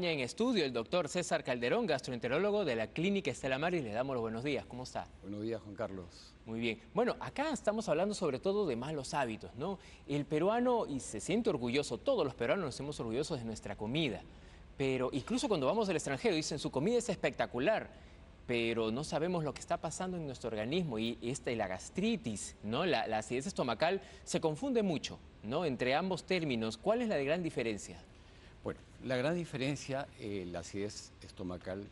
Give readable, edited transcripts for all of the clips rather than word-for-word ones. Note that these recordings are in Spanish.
En estudio el doctor César Calderón, gastroenterólogo de la Clínica Estela Maris. Le damos los buenos días. ¿Cómo está? Buenos días, Juan Carlos. Muy bien. Bueno, acá estamos hablando sobre todo de malos hábitos, ¿no? El peruano, y se siente orgulloso, todos los peruanos nos sentimos orgullosos de nuestra comida. Pero incluso cuando vamos al extranjero dicen, su comida es espectacular, pero no sabemos lo que está pasando en nuestro organismo y la gastritis, ¿no? La acidez estomacal se confunde mucho, ¿no? Entre ambos términos, ¿cuál es la gran diferencia? Bueno, la gran diferencia, la acidez estomacal,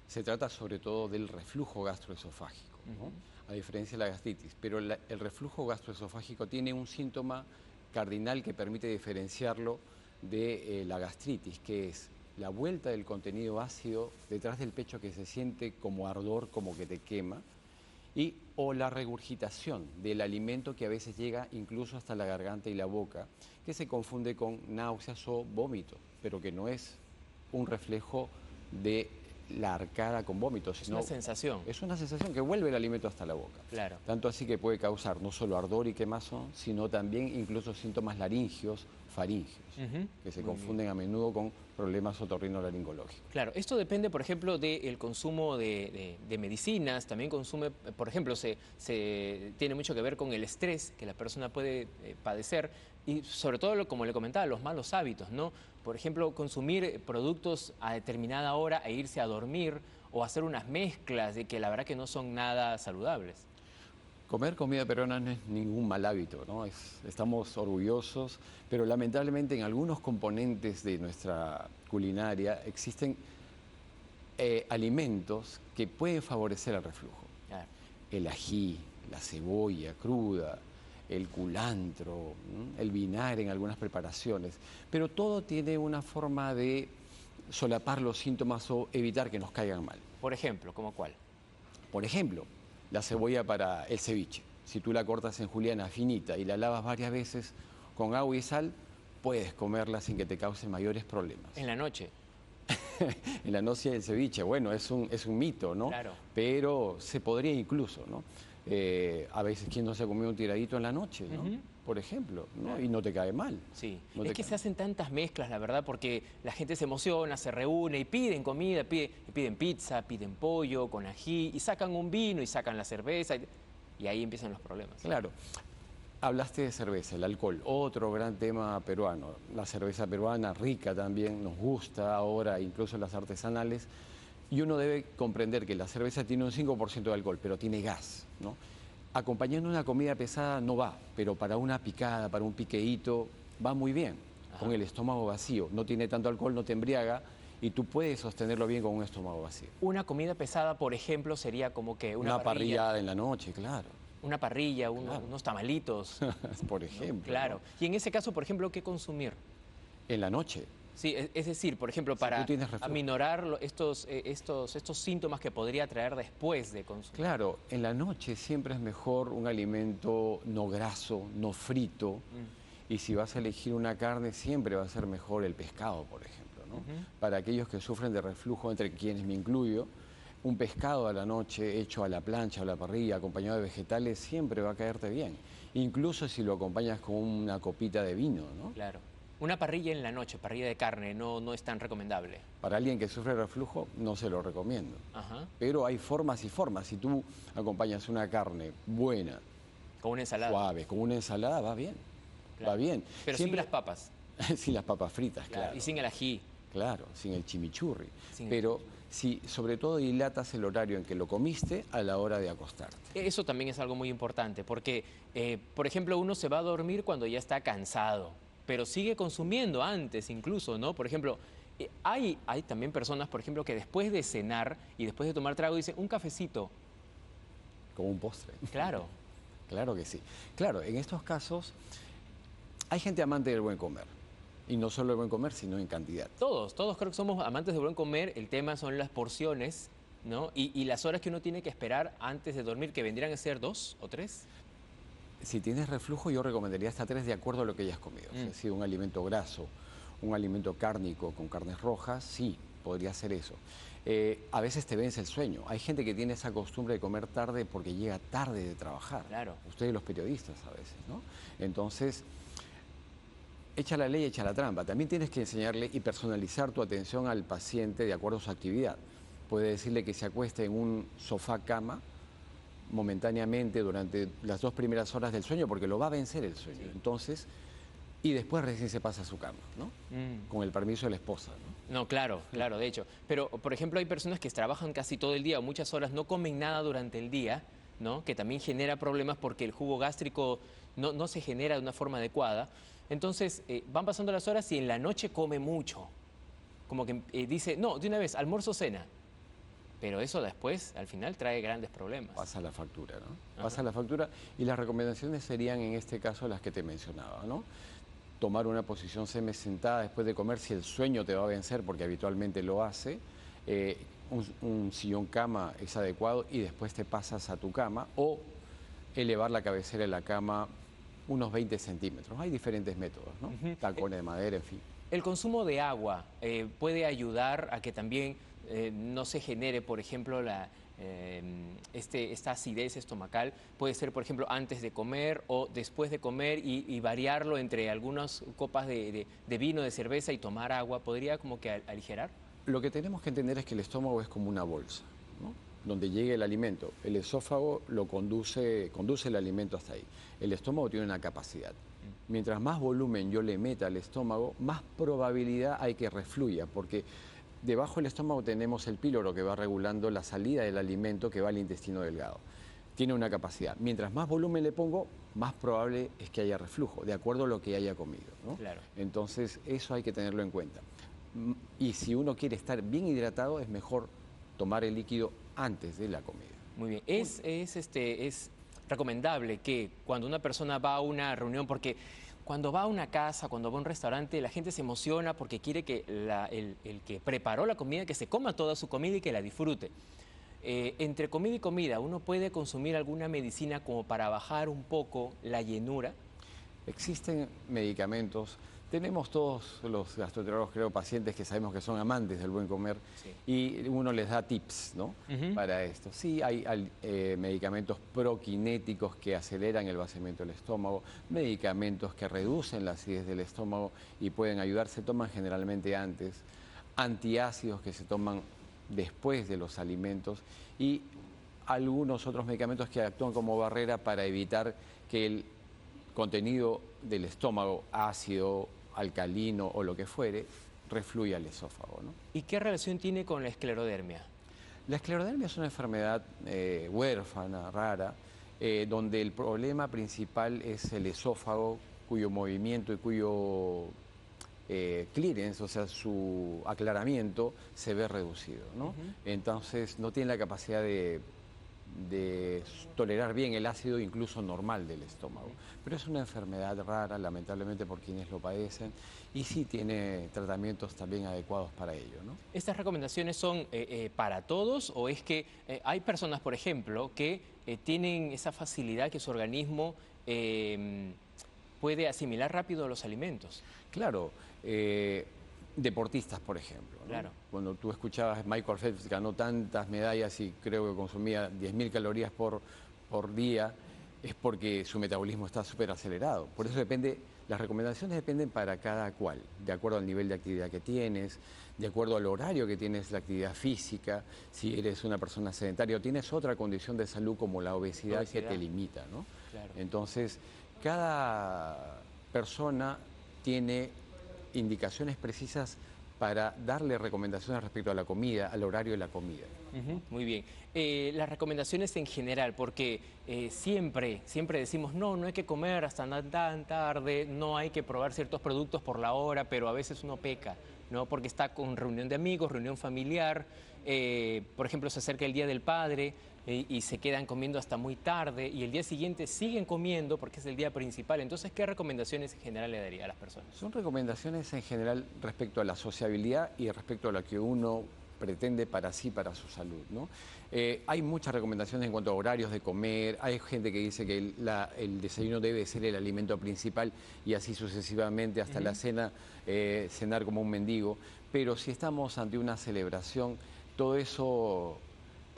se trata sobre todo del reflujo gastroesofágico, ¿no? A diferencia de la gastritis. Pero el reflujo gastroesofágico tiene un síntoma cardinal que permite diferenciarlo de la gastritis, que es la vuelta del contenido ácido detrás del pecho que se siente como ardor, como que te quema, o la regurgitación del alimento que a veces llega incluso hasta la garganta y la boca, que se confunde con náuseas o vómito, pero que no es un reflejo de la arcada con vómito, sino es una sensación. Es una sensación que vuelve el alimento hasta la boca. Claro. Tanto así que puede causar no solo ardor y quemazón, sino también incluso síntomas laringios, faringios, que se confunden a menudo con problemas otorrinolaringológicos. Claro, esto depende, por ejemplo, del consumo de medicinas, también consume, por ejemplo, tiene mucho que ver con el estrés que la persona puede padecer y sobre todo, como le comentaba, los malos hábitos, ¿no? Por ejemplo, consumir productos a determinada hora e irse a dormir o hacer unas mezclas de que la verdad que no son nada saludables. Comer comida peruana no es ningún mal hábito, ¿no? Estamos orgullosos, pero lamentablemente en algunos componentes de nuestra culinaria existen alimentos que pueden favorecer el reflujo. Claro. El ají, la cebolla cruda, el culantro, el vinagre en algunas preparaciones, pero todo tiene una forma de solapar los síntomas o evitar que nos caigan mal. Por ejemplo, ¿cómo cuál? Por ejemplo, la cebolla para el ceviche. Si tú la cortas en juliana finita y la lavas varias veces con agua y sal, puedes comerla sin que te causen mayores problemas. En la noche. En la noche del ceviche, bueno, es un mito, ¿no? Claro. Pero se podría incluso, ¿no? A veces, ¿quién no se ha comido un tiradito en la noche, ¿no? Por ejemplo, ¿no? Claro. Y no te cae mal. Sí, es que se hacen tantas mezclas, la verdad, porque la gente se emociona, se reúne y piden comida, piden pizza, piden pollo con ají, y sacan un vino y sacan la cerveza, y ahí empiezan los problemas. Claro. Hablaste de cerveza, el alcohol, otro gran tema peruano. La cerveza peruana rica también, nos gusta ahora, incluso las artesanales. Y uno debe comprender que la cerveza tiene un 5% de alcohol, pero tiene gas, ¿no? Acompañando una comida pesada no va, pero para una picada, para un piqueíto, va muy bien. Ajá. Con el estómago vacío. No tiene tanto alcohol, no te embriaga y tú puedes sostenerlo bien con un estómago vacío. Una comida pesada, por ejemplo, sería como que una parrillada en la noche, claro. Una parrilla, claro. Unos tamalitos. Por ejemplo. Claro. ¿No? Y en ese caso, por ejemplo, ¿qué consumir? En la noche. Sí, es decir, por ejemplo, para aminorar estos síntomas que podría traer después de consumir. Claro, en la noche siempre es mejor un alimento no graso, no frito. Y si vas a elegir una carne, siempre va a ser mejor el pescado, por ejemplo, ¿no? Para aquellos que sufren de reflujo, entre quienes me incluyo, un pescado a la noche hecho a la plancha o a la parrilla, acompañado de vegetales, siempre va a caerte bien. Incluso si lo acompañas con una copita de vino, ¿no? Claro. Una parrilla en la noche, parrilla de carne, no es tan recomendable. Para alguien que sufre reflujo, no se lo recomiendo. Ajá. Pero hay formas y formas. Si tú acompañas una carne buena, con una ensalada, suave, con una ensalada, va bien. Claro. Va bien. Pero siempre, sin las papas. Sin las papas fritas, claro. Y sin el ají. Claro, sin el chimichurri. Pero si sobre todo dilatas el horario en que lo comiste a la hora de acostarte. Eso también es algo muy importante, porque, por ejemplo, uno se va a dormir cuando ya está cansado, pero sigue consumiendo antes incluso, ¿no? Por ejemplo, hay también personas, por ejemplo, que después de cenar y después de tomar trago dicen un cafecito. Como un postre. Claro. Claro que sí. Claro, en estos casos hay gente amante del buen comer. Y no solo el buen comer, sino en cantidad. Todos creo que somos amantes del buen comer. El tema son las porciones, ¿no? Y las horas que uno tiene que esperar antes de dormir, que vendrían a ser 2 o 3. Si tienes reflujo, yo recomendaría hasta 3 de acuerdo a lo que hayas comido. O sea, si un alimento graso, un alimento cárnico con carnes rojas, sí, podría ser eso. A veces te vence el sueño. Hay gente que tiene esa costumbre de comer tarde porque llega tarde de trabajar. Claro. Ustedes los periodistas a veces, ¿no? Entonces, echa la ley, echa la trampa. También tienes que enseñarle y personalizar tu atención al paciente de acuerdo a su actividad. Puedes decirle que se acueste en un sofá-cama momentáneamente durante las 2 primeras horas del sueño, porque lo va a vencer el sueño. Sí. Entonces, y después recién se pasa a su cama, ¿no? Con el permiso de la esposa, ¿no? No, claro, claro, de hecho. Pero, por ejemplo, hay personas que trabajan casi todo el día o muchas horas, no comen nada durante el día, ¿no? Que también genera problemas porque el jugo gástrico no se genera de una forma adecuada. Entonces, van pasando las horas y en la noche come mucho. Como que dice, no, de una vez, almuerzo, cena. Pero eso después, al final, trae grandes problemas. Pasa la factura, ¿no? Pasa la factura y las recomendaciones serían, en este caso, las que te mencionaba, ¿no? Tomar una posición semisentada después de comer si el sueño te va a vencer, porque habitualmente lo hace. Un sillón cama es adecuado y después te pasas a tu cama, o elevar la cabecera de la cama unos 20 centímetros. Hay diferentes métodos, ¿no? Tacones de madera, en fin. El consumo de agua puede ayudar a que también no se genere, por ejemplo, esta acidez estomacal. Puede ser, por ejemplo, antes de comer o después de comer y variarlo entre algunas copas de vino, de cerveza y tomar agua. ¿Podría como que aligerar? Lo que tenemos que entender es que el estómago es como una bolsa, ¿no? Donde llegue el alimento. El esófago lo conduce el alimento hasta ahí. El estómago tiene una capacidad. Mientras más volumen yo le meta al estómago, más probabilidad hay que refluya, porque debajo del estómago tenemos el píloro que va regulando la salida del alimento que va al intestino delgado. Tiene una capacidad. Mientras más volumen le pongo, más probable es que haya reflujo, de acuerdo a lo que haya comido, ¿no? Claro. Entonces, eso hay que tenerlo en cuenta. Y si uno quiere estar bien hidratado, es mejor tomar el líquido antes de la comida. Muy bien. Es recomendable que cuando una persona va a una reunión, porque cuando va a una casa, cuando va a un restaurante, la gente se emociona porque quiere que el que preparó la comida, que se coma toda su comida y que la disfrute. Entre comida y comida, ¿uno puede consumir alguna medicina como para bajar un poco la llenura? Existen medicamentos. Tenemos todos los gastroenterólogos, creo, pacientes que sabemos que son amantes del buen comer, sí. Y uno les da tips, ¿no? Para esto. Sí, hay medicamentos prokinéticos que aceleran el vaciamiento del estómago, medicamentos que reducen la acidez del estómago y pueden ayudar, se toman generalmente antes, antiácidos que se toman después de los alimentos y algunos otros medicamentos que actúan como barrera para evitar que el contenido del estómago, ácido, alcalino o lo que fuere, refluye al esófago, ¿no? ¿Y qué relación tiene con la esclerodermia? La esclerodermia es una enfermedad huérfana, rara, donde el problema principal es el esófago, cuyo movimiento y cuyo clearance, o sea, su aclaramiento, se ve reducido, ¿no? Entonces no tiene la capacidad de tolerar bien el ácido incluso normal del estómago. Pero es una enfermedad rara, lamentablemente, por quienes lo padecen, y sí tiene tratamientos también adecuados para ello, ¿no? ¿Estas recomendaciones son para todos o es que hay personas, por ejemplo, que tienen esa facilidad que su organismo puede asimilar rápido los alimentos? Claro. Deportistas, por ejemplo, ¿no? Claro. Cuando tú escuchabas, Michael Phelps ganó tantas medallas y creo que consumía 10.000 calorías por día, es porque su metabolismo está súper acelerado. Por eso las recomendaciones dependen para cada cual, de acuerdo al nivel de actividad que tienes, de acuerdo al horario que tienes la actividad física, si eres una persona sedentaria o tienes otra condición de salud como la obesidad que te limita, ¿no? Claro. Entonces, cada persona tiene indicaciones precisas para darle recomendaciones respecto a la comida, al horario de la comida. Muy bien. Las recomendaciones en general, porque siempre decimos, no hay que comer hasta tan tarde, no hay que probar ciertos productos por la hora, pero a veces uno peca, ¿no? Porque está con reunión de amigos, reunión familiar, por ejemplo, se acerca el Día del Padre y se quedan comiendo hasta muy tarde y el día siguiente siguen comiendo porque es el día principal. Entonces, ¿qué recomendaciones en general le daría a las personas? Son recomendaciones en general respecto a la sociabilidad y respecto a lo que uno pretende para sí, para su salud, ¿no? Hay muchas recomendaciones en cuanto a horarios de comer, hay gente que dice que el desayuno debe ser el alimento principal y así sucesivamente hasta la cena, cenar como un mendigo, pero si estamos ante una celebración, todo eso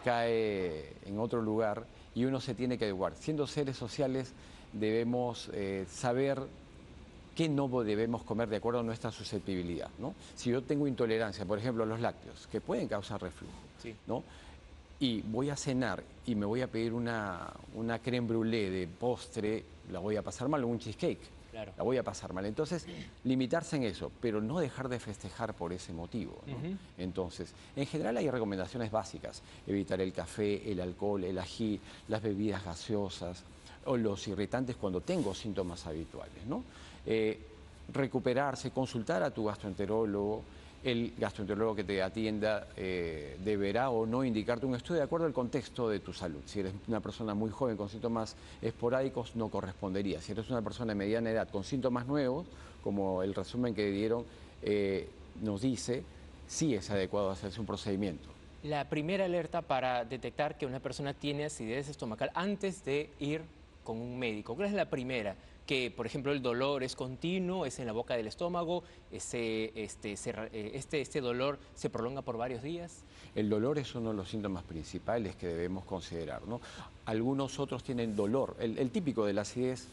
cae en otro lugar y uno se tiene que adecuar. Siendo seres sociales debemos saber qué no debemos comer de acuerdo a nuestra susceptibilidad, ¿no? Si yo tengo intolerancia, por ejemplo, a los lácteos, que pueden causar reflujo, Sí. ¿no? Y voy a cenar y me voy a pedir una crème brûlée de postre, la voy a pasar mal, o un cheesecake, Claro. la voy a pasar mal. Entonces, limitarse en eso, pero no dejar de festejar por ese motivo, ¿no? Entonces, en general hay recomendaciones básicas: evitar el café, el alcohol, el ají, las bebidas gaseosas o los irritantes cuando tengo síntomas habituales, ¿no? Recuperarse, consultar a tu gastroenterólogo. El gastroenterólogo que te atienda deberá o no indicarte un estudio de acuerdo al contexto de tu salud. Si eres una persona muy joven con síntomas esporádicos, no correspondería. Si eres una persona de mediana edad con síntomas nuevos, como el resumen que dieron nos dice, sí es adecuado hacerse un procedimiento. La primera alerta para detectar que una persona tiene acidez estomacal antes de ir con un médico, ¿cuál es la primera? Que, por ejemplo, el dolor es continuo, es en la boca del estómago, este dolor se prolonga por varios días. El dolor es uno de los síntomas principales que debemos considerar, ¿no? Algunos otros tienen dolor. El típico de la acidez,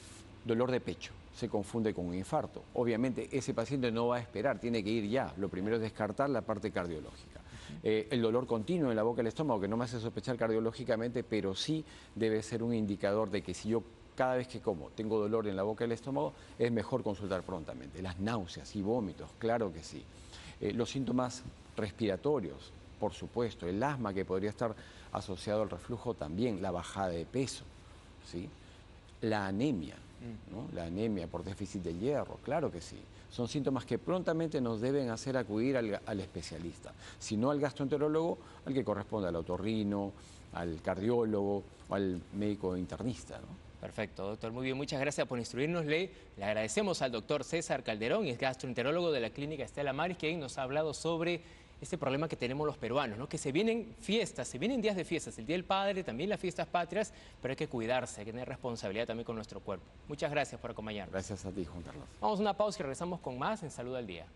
dolor de pecho, se confunde con un infarto. Obviamente ese paciente no va a esperar, tiene que ir ya. Lo primero es descartar la parte cardiológica. El dolor continuo en la boca del estómago, que no me hace sospechar cardiológicamente, pero sí debe ser un indicador de que si yo cada vez que como tengo dolor en la boca del estómago, es mejor consultar prontamente. Las náuseas y vómitos, claro que sí. Los síntomas respiratorios, por supuesto. El asma, que podría estar asociado al reflujo, también. La bajada de peso, ¿sí? La anemia, ¿no? La anemia por déficit de hierro, claro que sí. Son síntomas que prontamente nos deben hacer acudir al especialista. Si no al gastroenterólogo, al que corresponde, al otorrino, al cardiólogo o al médico internista, ¿no? Perfecto, doctor. Muy bien, muchas gracias por instruirnos. Le agradecemos al doctor César Calderón, es gastroenterólogo de la clínica Estela Maris, quien nos ha hablado sobre este problema que tenemos los peruanos, ¿no? Que se vienen fiestas, se vienen días de fiestas, el Día del Padre, también las fiestas patrias, pero hay que cuidarse, hay que tener responsabilidad también con nuestro cuerpo. Muchas gracias por acompañarnos. Gracias a ti, Juan Carlos. Vamos a una pausa y regresamos con más en Salud al Día.